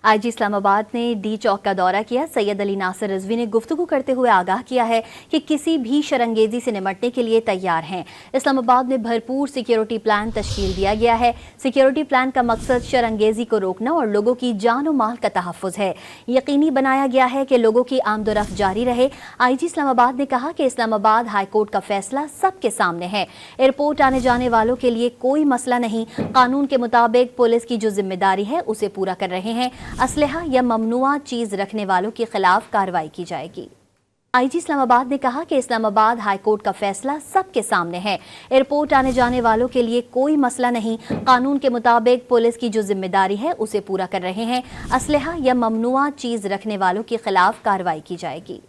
IG Islamabad ने D चौक का दौरा किया। सैयद अली नासिर रिजवी ने गुफ्तगू करते हुए आगाह किया है कि किसी भी शरंगेजी से निमटने के लिए तैयार हैं। इस्लामाबाद में भरपूर सिक्योरिटी प्लान तश्कील दिया गया है। सिक्योरिटी प्लान का मकसद शरंगेजी को रोकना और लोगों की जान और माल का तहफ़्फ़ुज़ है। यकीनी बनाया गया है कि लोगों की आमदोरफ्त जारी रहे। आईजी इस्लामाबाद ने कहा कि इस्लामाबाद हाई कोर्ट का फैसला सबके सामने है। एयरपोर्ट आने जाने वालों के लिए कोई मसला नहीं। कानून के मुताबिक पुलिस की जो जिम्मेदारी है उसे पूरा कर रहे हैं। असलहा या ममनुआ चीज रखने वालों के खिलाफ कार्रवाई की जाएगी। आईजी इस्लामाबाद ने कहा कि इस्लामाबाद हाई कोर्ट का फैसला सबके सामने है। एयरपोर्ट आने जाने वालों के लिए कोई मसला नहीं। कानून के मुताबिक पुलिस की जो जिम्मेदारी है उसे पूरा कर रहे हैं। असलहा या ममनुआ चीज रखने वालों के खिलाफ कार्रवाई की जाएगी।